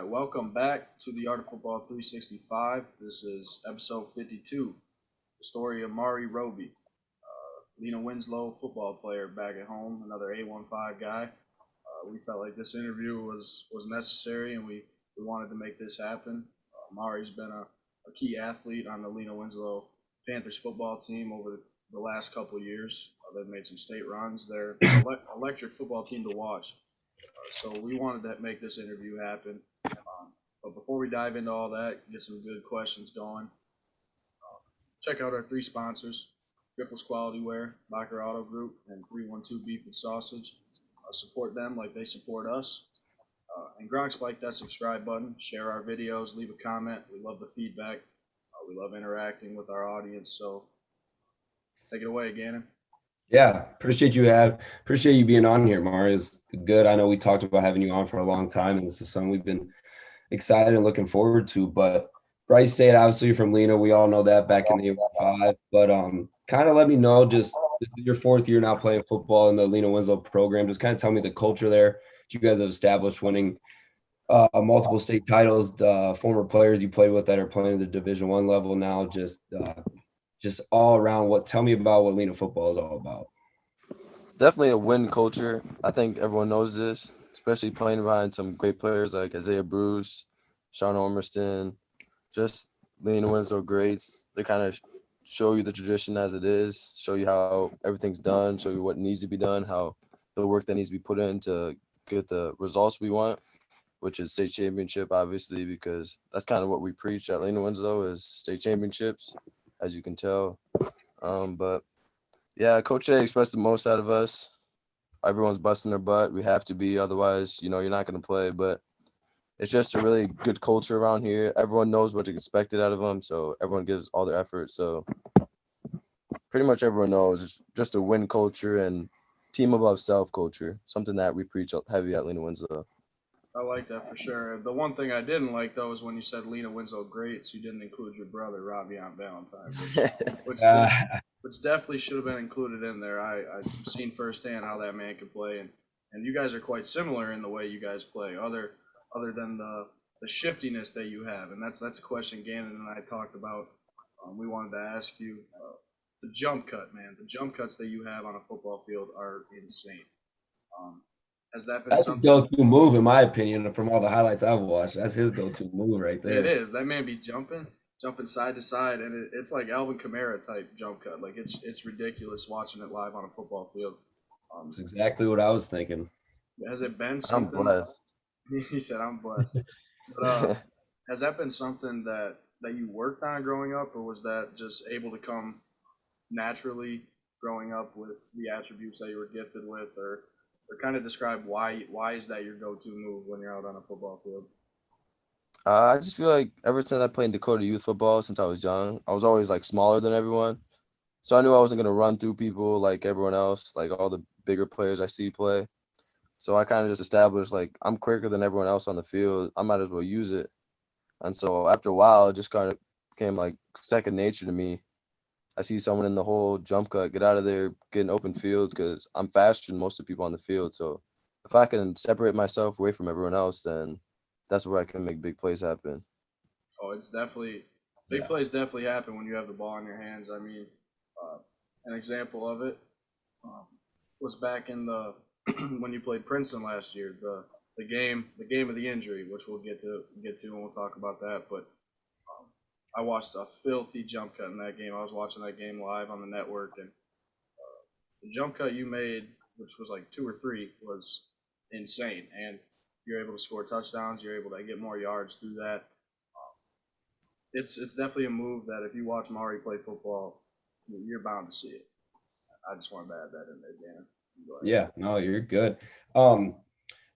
welcome back to the Art of Football 365. This is episode 52, the story of Marey Roby, Lena-Winslow football player back at home, another A15 guy. We felt like this interview was necessary, and we wanted to make this happen. Marey's been a key athlete on the Lena-Winslow Panthers football team over the last couple of years. They've made some state runs. They're an electric football team to watch. So we wanted to make this interview happen. But before we dive into all that, get some good questions going, check out our three sponsors, Griffles Quality Wear, Bacher Auto Group, and 312 Beef and Sausage. Support them like they support us. And Gronk, spike that subscribe button, share our videos, leave a comment. We love the feedback. We love interacting with our audience. So take it away, Gannon. Yeah, appreciate you being on here, Marey. It's good. I know we talked about having you on for a long time, and this is something we've been excited and looking forward to. But Bryce State, obviously from Lena, we all know that back in the 5. But kind of let me know, just this is your 4th year now playing football in the Lena-Winslow program. Just kind of tell me the culture there that you guys have established, winning multiple state titles. The former players you played with that are playing at the Division I level now, just all around. Tell me about what Lena football is all about. Definitely a win culture. I think everyone knows this, especially playing behind some great players like Isaiah Bruce, Sean Ormerston, just Lena-Winslow greats. They kind of show you the tradition as it is, show you how everything's done, show you what needs to be done, how the work that needs to be put in to get the results we want, which is state championship, obviously, because that's kind of what we preach at Lena-Winslow is state championships, as you can tell. But yeah, Coach A expects the most out of us. Everyone's busting their butt. We have to be, otherwise, you're not going to play. But it's just a really good culture around here. Everyone knows what to expect out of them, so everyone gives all their effort. So pretty much everyone knows it's just a win culture and team above self culture, something that we preach heavy at Lena-Winslow. I like that for sure. The one thing I didn't like, though, is when you said Lena-Winslow greats, you didn't include your brother, Robbie, on Valentine, which definitely should have been included in there. I've seen firsthand how that man can play, and you guys are quite similar in the way you guys play, other than the shiftiness that you have. And that's a question Gannon and I talked about. We wanted to ask you, the jump cut, man. The jump cuts that you have on a football field are insane. Has that been something? That's his go-to move, in my opinion, from all the highlights I've watched. That's his go-to move right there. It is. That man be jumping side to side, and it's like Alvin Kamara type jump cut. Like it's ridiculous watching it live on a football field. That's exactly what I was thinking. Has it been something? I'm blessed. He said, "I'm blessed." But has that been something that you worked on growing up, or was that just able to come naturally growing up with the attributes that you were gifted with, or kind of describe why is that your go-to move when you're out on a football field? I just feel like ever since I played Dakota youth football since I was young, I was always like smaller than everyone. So I knew I wasn't going to run through people like everyone else, like all the bigger players I see play. So I kind of just established like I'm quicker than everyone else on the field. I might as well use it. And so after a while, it just kind of became like second nature to me. I see someone in the hole, jump cut, get out of there, get an open field because I'm faster than most of the people on the field. So if I can separate myself away from everyone else, then that's where I can make big plays happen. Oh, it's definitely big plays definitely happen when you have the ball in your hands. I mean, an example of it was back in the when you played Princeton last year, the game of the injury, which we'll get to and we'll talk about that. But I watched a filthy jump cut in that game. I was watching that game live on the network, and the jump cut you made, which was like 2 or 3, was insane. And you're able to score touchdowns. You're able to get more yards through that. It's definitely a move that if you watch Marey play football, you're bound to see it. I just wanted to add that in there, Dan. Yeah, no, you're good.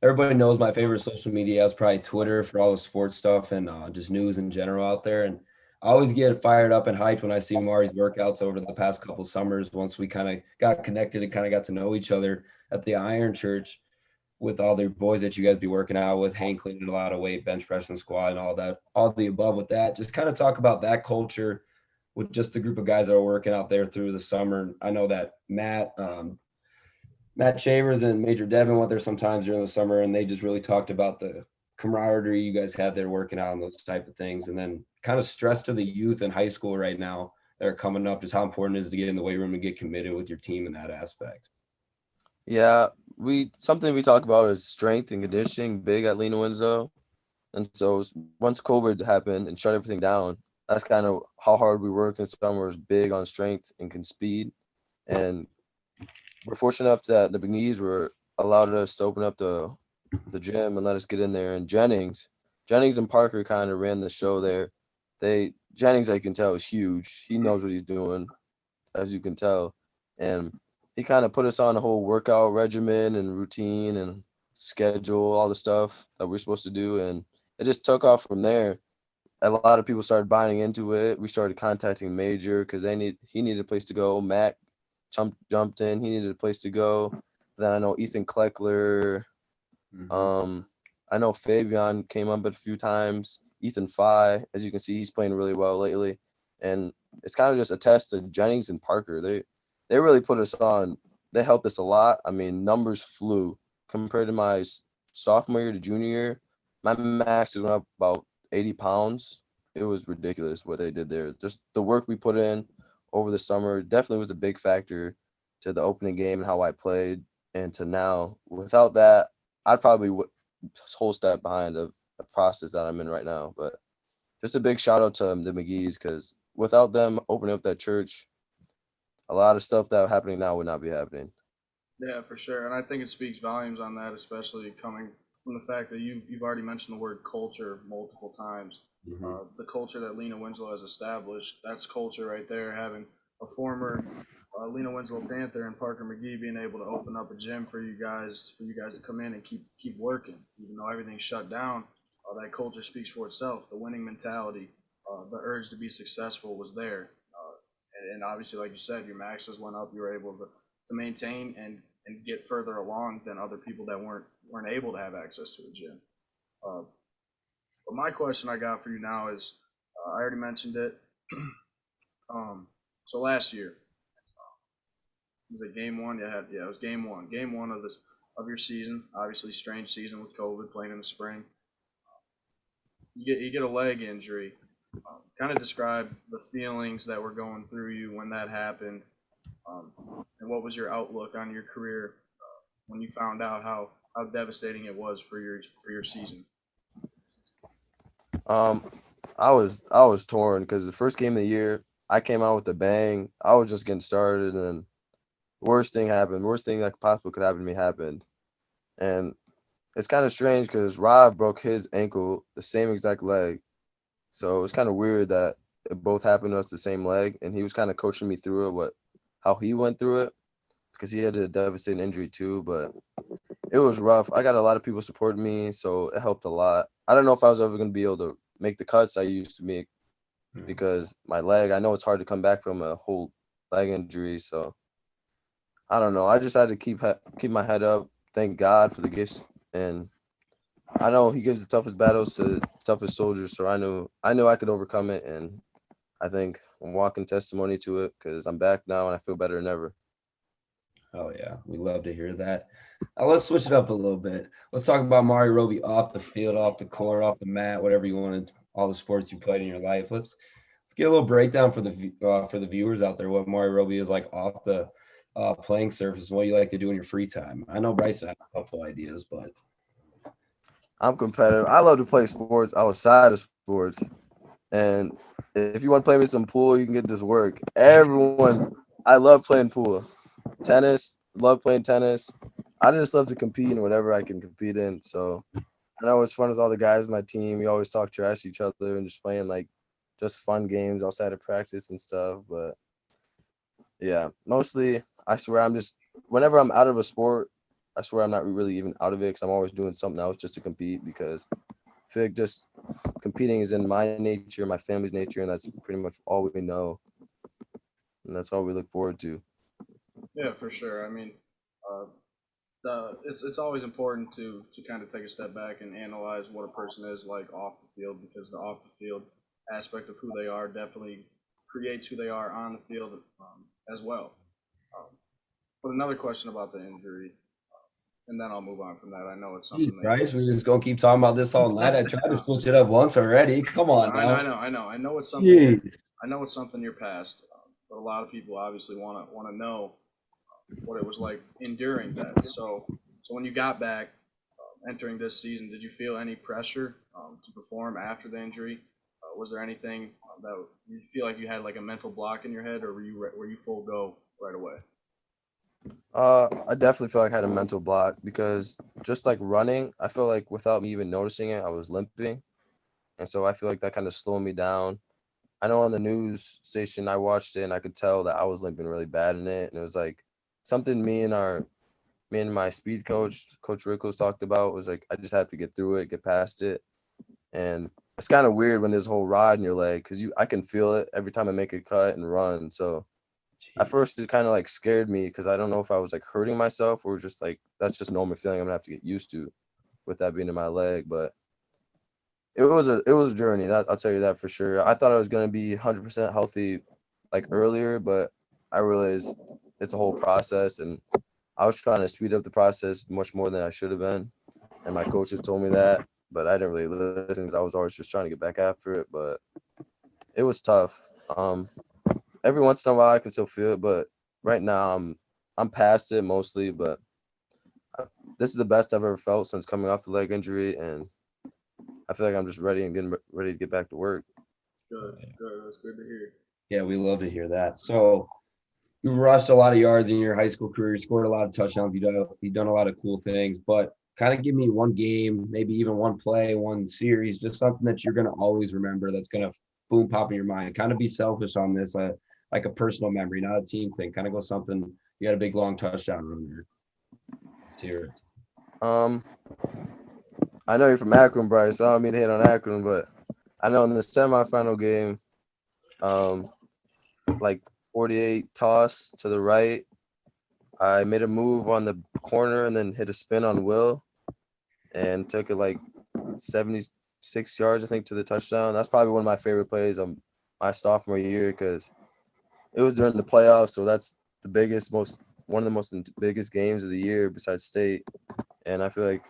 Everybody knows my favorite social media is probably Twitter for all the sports stuff and just news in general out there. And I always get fired up and hyped when I see Marey's workouts over the past couple summers. Once we kind of got connected and kind of got to know each other at the Iron Church with all the boys that you guys be working out with, Hank cleaning a lot of weight, bench pressing, squat, and all that, all the above with that. Just kind of talk about that culture with just the group of guys that are working out there through the summer. I know that Matt Shavers and Major Devin went there sometimes during the summer, and they just really talked about the camaraderie you guys had there working out on those type of things, and then kind of stress to the youth in high school right now that are coming up, just how important it is to get in the weight room and get committed with your team in that aspect. Yeah, something we talk about is strength and conditioning big at Lena-Winslow. And so once COVID happened and shut everything down, that's kind of how hard we worked in summer, was big on strength and speed. And we're fortunate enough that the McGee's were allowed us to open up the gym and let us get in there. And Jennings and Parker kind of ran the show there. Jennings, I can tell, is huge. He knows what he's doing, as you can tell. And he kind of put us on a whole workout regimen and routine and schedule, all the stuff that we're supposed to do. And it just took off from there. A lot of people started buying into it. We started contacting Major because he needed a place to go. Mac jumped in. He needed a place to go. Then I know Ethan Kleckler. I know Fabian came up a few times. Ethan Fye, as you can see, he's playing really well lately. And it's kind of just a test to Jennings and Parker. They really put us on. They helped us a lot. I mean, numbers flew compared to my sophomore year to junior year. My max went up about 80 pounds. It was ridiculous what they did there. Just the work we put in over the summer definitely was a big factor to the opening game and how I played and to now. Without that, I'd probably whole step behind the process that I'm in right now. But just a big shout out to the McGee's, because without them opening up that church, a lot of stuff that happening now would not be happening. Yeah, for sure. And I think it speaks volumes on that, especially coming from the fact that you've already mentioned the word culture multiple times. The culture that Lena-Winslow has established, that's culture right there. Having a former Lena-Winslow Panther and Parker McGee being able to open up a gym for you guys to come in and keep working, even though everything's shut down. That culture speaks for itself. The winning mentality, the urge to be successful was there, and obviously, like you said, your maxes went up. You were able to maintain and get further along than other people that weren't able to have access to a gym. But my question I got for you now is, I already mentioned it. So last year, was it game one? Yeah, it was game one. Game one of your season. Obviously, strange season with COVID, playing in the spring. You get a leg injury. Kind of describe the feelings that were going through you when that happened, and what was your outlook on your career when you found out how devastating it was for your season. I was torn because the first game of the year I came out with a bang. I was just getting started, and worst thing happened. Worst thing that possibly could happen to me happened, and it's kind of strange because Rob broke his ankle the same exact leg, so it was kind of weird that it both happened to us the same leg, and he was kind of coaching me through it, how he went through it, because he had a devastating injury too. But it was rough. I got a lot of people supporting me, so it helped a lot. I don't know if I was ever going to be able to make the cuts I used to make because my leg, I know it's hard to come back from a whole leg injury. So I don't know. I just had to keep my head up. Thank God for the gifts. And I know he gives the toughest battles to the toughest soldiers. So I knew I could overcome it. And I think I'm walking testimony to it because I'm back now and I feel better than ever. Oh, yeah. We love to hear that. Now, let's switch it up a little bit. Let's talk about Marey Roby off the field, off the court, off the mat, whatever you wanted, all the sports you played in your life. Let's get a little breakdown for the viewers out there, what Marey Roby is like off the playing surface and what you like to do in your free time. I know Bryce had a couple ideas, but I'm competitive. I love to play sports outside of sports. And if you want to play me some pool, you can get this work. I love playing pool. Tennis, love playing tennis. I just love to compete in whatever I can compete in. So I know it's fun with all the guys on my team. We always talk trash to each other and just playing like just fun games outside of practice and stuff. But yeah, mostly I swear whenever I'm out of a sport, I swear I'm not really even out of it because I'm always doing something else just to compete because I feel like just competing is in my nature, my family's nature, and that's pretty much all we know. And that's all we look forward to. Yeah, for sure. I mean, it's always important to kind of take a step back and analyze what a person is like off the field, because the off the field aspect of who they are definitely creates who they are on the field as well. But another question about the injury. and then I'll move on from that. I know it's Jeez, something that Bryce, we're just gonna keep talking about this all night. I tried to switch it up once already. Come on now. I know it's something. Jeez. I know it's something you're past, but a lot of people obviously want to know what it was like enduring that. So when you got back, entering this season, did you feel any pressure to perform after the injury? Was there anything that you feel like you had like a mental block in your head, or were you full go right away? I definitely feel like I had a mental block because just like running, I feel like without me even noticing it, I was limping. And so I feel like that kind of slowed me down. I know on the news station I watched it and I could tell that I was limping really bad in it. And it was like something me and my speed coach, Coach Rickles, talked about was like I just have to get through it, get past it. And it's kind of weird when there's a whole rod in your leg because I can feel it every time I make a cut and run. So at first it kind of like scared me because I don't know if I was like hurting myself or just like that's just normal feeling I'm gonna have to get used to with that being in my leg. But it was a journey. That I'll tell you that for sure. I thought I was gonna be 100% healthy like earlier, but I realized it's a whole process, and I was trying to speed up the process much more than I should have been. And my coaches told me that, but I didn't really listen because I was always just trying to get back after it. But it was tough. Every once in a while I can still feel it, but right now I'm past it mostly. But this is the best I've ever felt since coming off the leg injury, and I feel like I'm just ready and getting ready to get back to work. Good. That's good to hear. Yeah, we love to hear that. So you rushed a lot of yards in your high school career, you scored a lot of touchdowns, you've done a lot of cool things, but kind of give me one game, maybe even one play, one series, just something that you're gonna always remember that's gonna boom pop in your mind. Kind of be selfish on this, like a personal memory, not a team thing. Kind of go something you had a big long touchdown run there. Let's hear it. I know you're from Akron, Bryce. So I don't mean to hit on Akron, but I know in the semifinal game, like 48 toss to the right, I made a move on the corner and then hit a spin on Will and took it like 76 yards, I think, to the touchdown. That's probably one of my favorite plays of my sophomore year because it was during the playoffs. So that's the one of the most biggest games of the year besides state. And I feel like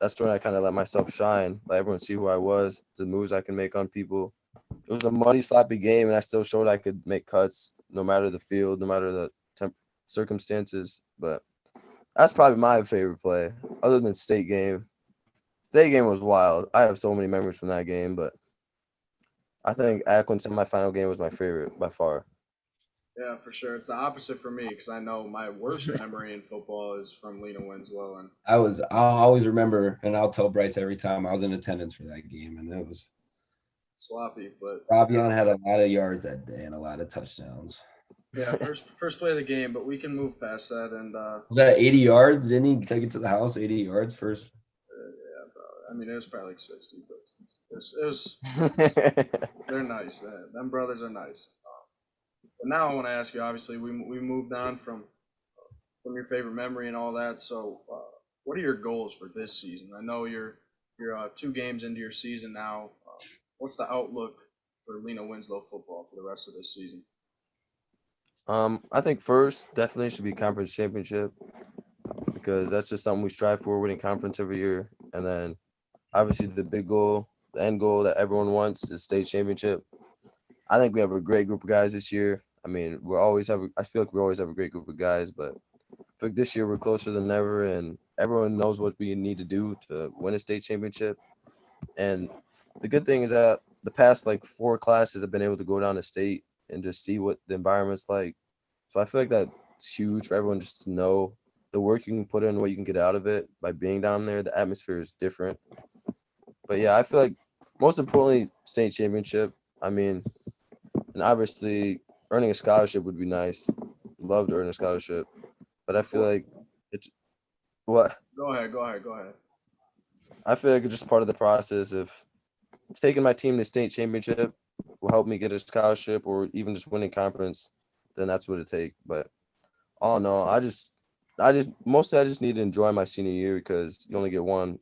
that's when I kind of let myself shine, let everyone see who I was, the moves I can make on people. It was a muddy, sloppy game, and I still showed I could make cuts no matter the field, no matter the circumstances. But that's probably my favorite play, other than state game. State game was wild. I have so many memories from that game, but I think Akron semifinal game was my favorite by far. Yeah, for sure. It's the opposite for me because I know my worst memory in football is from Lena-Winslow, and I'll always remember, and I'll tell Bryce every time I was in attendance for that game, and it was sloppy. But Fabian had a lot of yards that day and a lot of touchdowns. yeah, first play of the game, but we can move past that. And Was that 80 yards? Didn't he take it to the house? 80 yards first. yeah, probably. I mean, it was probably like 60, but it was they're nice. Them brothers are nice. But now I want to ask you. Obviously, we moved on from your favorite memory and all that. So, what are your goals for this season? I know you're 2 games into your season now. What's the outlook for Lena-Winslow football for the rest of this season? I think first definitely should be conference championship because that's just something we strive for, winning conference every year. And then obviously the big goal, the end goal that everyone wants is state championship. I think we have a great group of guys this year. I mean, I feel like we always have a great group of guys, but I feel like this year we're closer than ever and everyone knows what we need to do to win a state championship. And the good thing is that the past like 4 classes have been able to go down to state and just see what the environment's like. So I feel like that's huge for everyone just to know the work you can put in, what you can get out of it by being down there. The atmosphere is different. But yeah, I feel like most importantly, state championship. I mean, and obviously earning a scholarship would be nice. Love to earn a scholarship. But I feel like it's what? Go ahead. I feel like it's just part of the process of taking my team to state championship will help me get a scholarship or even just winning conference, then that's what it take. But all in all, I just mostly I just need to enjoy my senior year because you only get one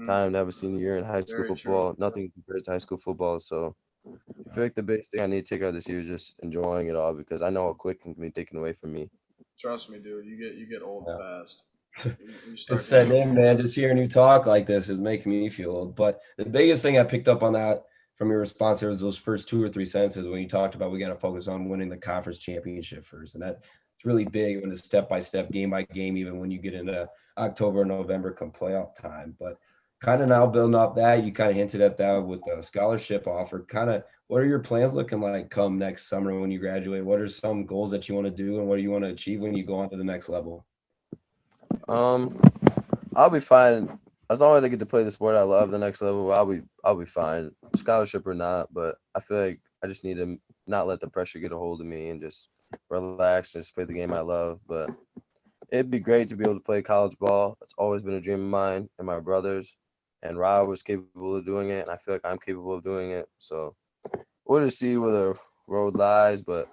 time to have a senior year in high school Very football. true. Nothing compared to high school football. So I feel like the biggest thing I need to take out this year is just enjoying it all because I know how quick it can be taken away from me. Trust me, dude. You get old fast. You start It's thinking, setting in, man. Just hearing you talk like this is making me feel old. But the biggest thing I picked up on that from your response there was those first 2 or 3 sentences when you talked about we got to focus on winning the conference championship first. And that's really big when it's step by step, game by game, even when you get into October and November come playoff time. But kind of now building up that, you kind of hinted at that with the scholarship offer. Kind of what are your plans looking like come next summer when you graduate? What are some goals that you want to do and what do you want to achieve when you go on to the next level? Um, I'll be fine as long as I get to play the sport I love. The next level, I'll be fine, scholarship or not. But I feel like I just need to not let the pressure get a hold of me and just relax and just play the game I love. But it'd be great to be able to play college ball. That's always been a dream of mine and my brothers. And Rob was capable of doing it, and I feel like I'm capable of doing it. So we'll just see where the road lies. But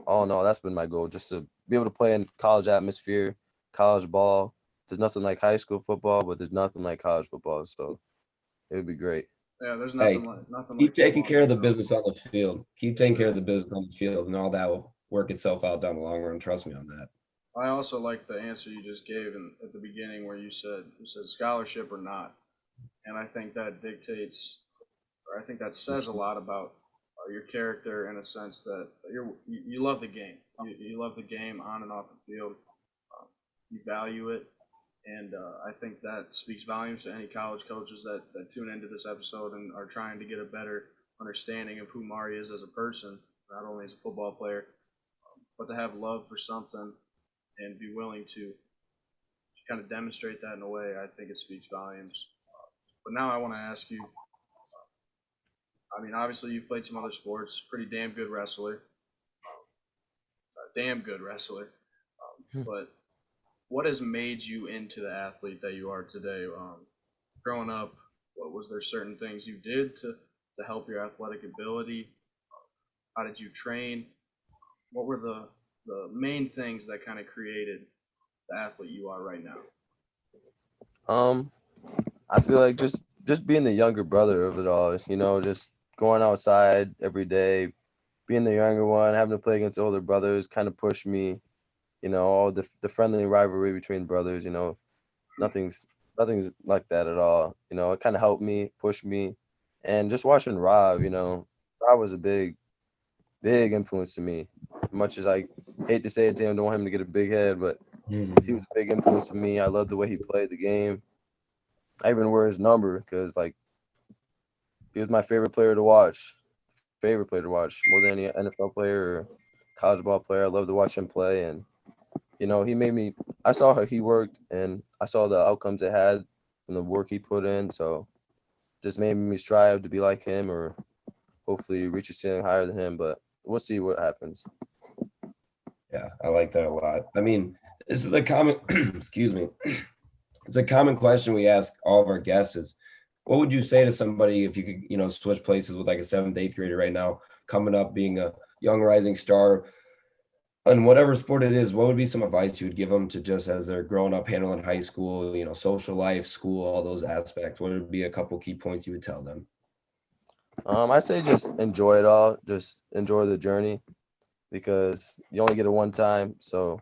all in all, that's been my goal, just to be able to play in college atmosphere, college ball. There's nothing like high school football, but there's nothing like college football. So it would be great. yeah, there's Hey, nothing keep like just taking care wanting of to the go. business on the field. Keep Yes, taking care sir. of the business on the field, and all that will work itself out down the long run. Trust me on that. I also like the answer you just gave at the beginning where you said scholarship or not, and I think that dictates, or I think that says a lot about your character in a sense that you love the game. You love the game on and off the field. You value it, and I think that speaks volumes to any college coaches that tune into this episode and are trying to get a better understanding of who Marey is as a person, not only as a football player, but to have love for something and be willing to kind of demonstrate that in a way. I think it speaks volumes. But now I want to ask you. I mean, obviously you've played some other sports. Pretty damn good wrestler. Damn good wrestler. But what has made you into the athlete that you are today? Growing up, what was there certain things you did to help your athletic ability? How did you train? What were the main things that kind of created the athlete you are right now? Um, I feel like just being the younger brother of it all, just going outside every day, being the younger one, having to play against older brothers, kind of pushed me. All the friendly rivalry between brothers. Nothing's nothing's like that at all. It kind of helped me, pushed me, and just watching Rob. Rob was a big influence to me. Much as I hate to say it to him, don't want him to get a big head, but he was a big influence to me. I loved the way he played the game. I even wear his number because like he was my favorite player to watch. Favorite player to watch more than any NFL player or college ball player. I love to watch him play, and he made me. I saw how he worked, and I saw the outcomes it had and the work he put in. So just made me strive to be like him, or hopefully reach a ceiling higher than him. But we'll see what happens. Yeah, I like that a lot. I mean, this is a common, excuse me, it's a common question we ask all of our guests is, what would you say to somebody if you could, switch places with like a seventh, eighth grader right now, coming up, being a young rising star, and whatever sport it is, what would be some advice you would give them to just as they're growing up, handling high school, social life, school, all those aspects? What would be a couple key points you would tell them? I say just enjoy it all. Just enjoy the journey because you only get it one time. So,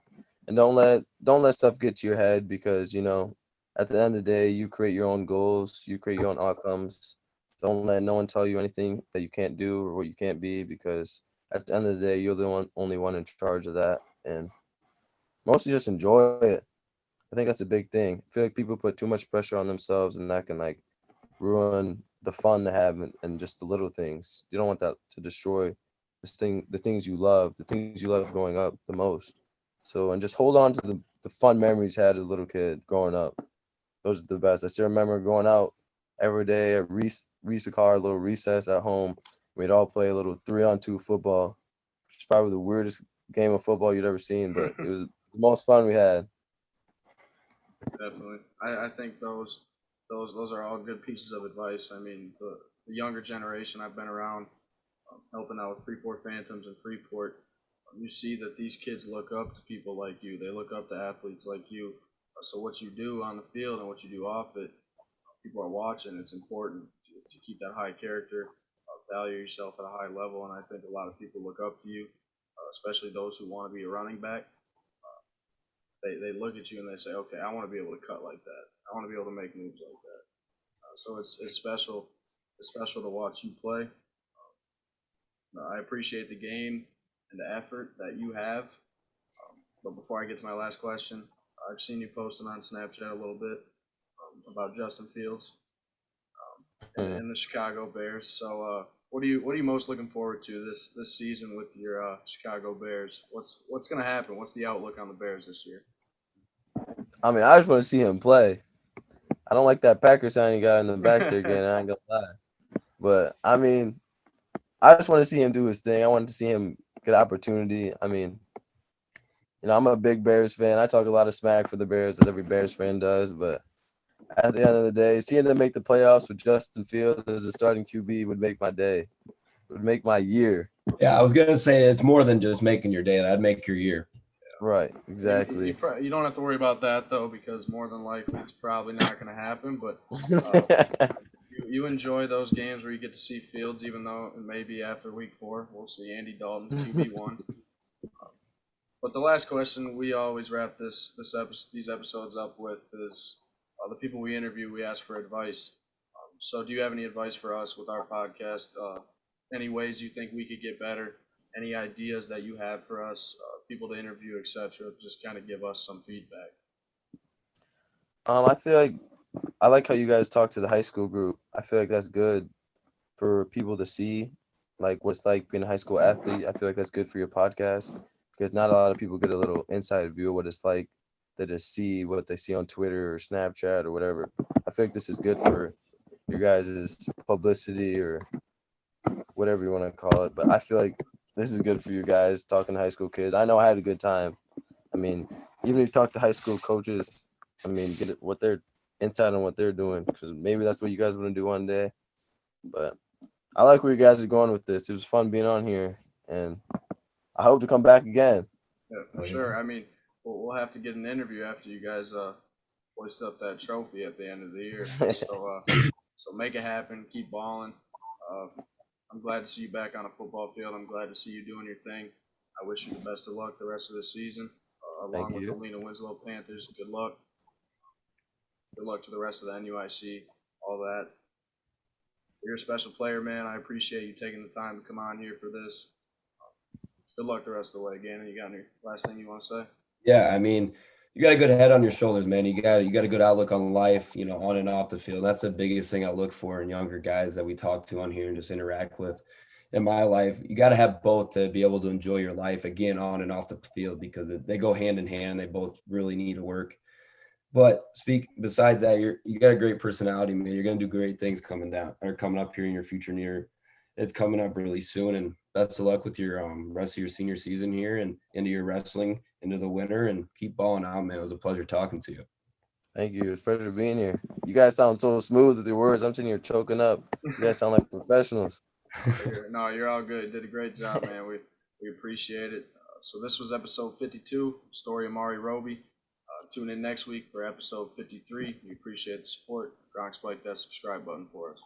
and don't let stuff get to your head because at the end of the day, you create your own goals, you create your own outcomes. Don't let no one tell you anything that you can't do or what you can't be because at the end of the day, you're the only one in charge of that. And mostly just enjoy it. I think that's a big thing. I feel like people put too much pressure on themselves and that can like ruin the fun they have and just the little things. You don't want that to destroy the things you love growing up the most. So and just hold on to the fun memories you had as a little kid growing up. Those are the best. I still remember going out every day at we used to call our little recess at home. We'd all play a little 3-on-2 football, which is probably the weirdest game of football you'd ever seen, but it was the most fun we had. Definitely. I think those are all good pieces of advice. I mean, the younger generation I've been around, helping out with Freeport Phantoms and Freeport, you see that these kids look up to people like you. They look up to athletes like you. So what you do on the field and what you do off it, people are watching. It's important to keep that high character, value yourself at a high level, and I think a lot of people look up to you, especially those who want to be a running back. they look at you and they say, okay, I want to be able to cut like that. I want to be able to make moves like that. So it's special. It's special to watch you play. I appreciate the game and the effort that you have. But before I get to my last question, I've seen you posting on Snapchat a little bit about Justin Fields and the Chicago Bears. So what are you most looking forward to this season with your Chicago Bears? What's going to happen? What's the outlook on the Bears this year? I mean, I just want to see him play. I don't like that Packer sign he got in the back there again. I ain't gonna lie, but I mean, I just want to see him do his thing. I want to see him get opportunity. I mean, I'm a big Bears fan. I talk a lot of smack for the Bears, as every Bears fan does. But at the end of the day, seeing them make the playoffs with Justin Fields as a starting QB would make my day. Would make my year. Yeah, I was gonna say it's more than just making your day. That'd make your year. Right, exactly. You don't have to worry about that though, because more than likely it's probably not going to happen. But you enjoy those games where you get to see Fields, even though maybe after week 4 we'll see Andy Dalton QB1. But the last question we always wrap these episodes up with is the people we interview. We ask for advice. So do you have any advice for us with our podcast? Any ways you think we could get better? Any ideas that you have for us, people to interview, etc.? Just kind of give us some feedback. I feel like I like how you guys talk to the high school group. I feel like that's good for people to see, like what's like being a high school athlete. I feel like that's good for your podcast because not a lot of people get a little inside view of what it's like. They just see what they see on Twitter or Snapchat or whatever. I feel like this is good for your guys' publicity or whatever you want to call it. But I feel like this is good for you guys talking to high school kids. I know I had a good time. I mean, even if you talk to high school coaches, I mean, get what they're insight on what they're doing, because maybe that's what you guys want to do one day. But I like where you guys are going with this. It was fun being on here, and I hope to come back again. Yeah, for sure. I mean, we'll have to get an interview after you guys hoist up that trophy at the end of the year. So make it happen. Keep balling. I'm glad to see you back on a football field. I'm glad to see you doing your thing. I wish you the best of luck the rest of the season. Along with the Lena-Winslow Panthers, good luck. Good luck to the rest of the NUIC, all that. You're a special player, man. I appreciate you taking the time to come on here for this. Good luck the rest of the way, Gannon. You got any last thing you want to say? Yeah, I mean, you got a good head on your shoulders, man. You got a good outlook on life, on and off the field. That's the biggest thing I look for in younger guys that we talk to on here and just interact with. In my life, you got to have both to be able to enjoy your life, again, on and off the field, because they go hand in hand. They both really need to work. But besides that, you got a great personality, man. You're going to do great things coming up here in your future near. It's coming up really soon, and best of luck with your rest of your senior season here and into your wrestling into the winter, and keep balling out, man. It was a pleasure talking to you. Thank you. It's a pleasure being here. You guys sound so smooth with your words. I'm sitting here choking up. You guys sound like professionals. No, you're all good. You did a great job, man. We appreciate it. So this was episode 52, Story of Marey Roby. Tune in next week for episode 53. We appreciate the support. Gronk, spike that subscribe button for us.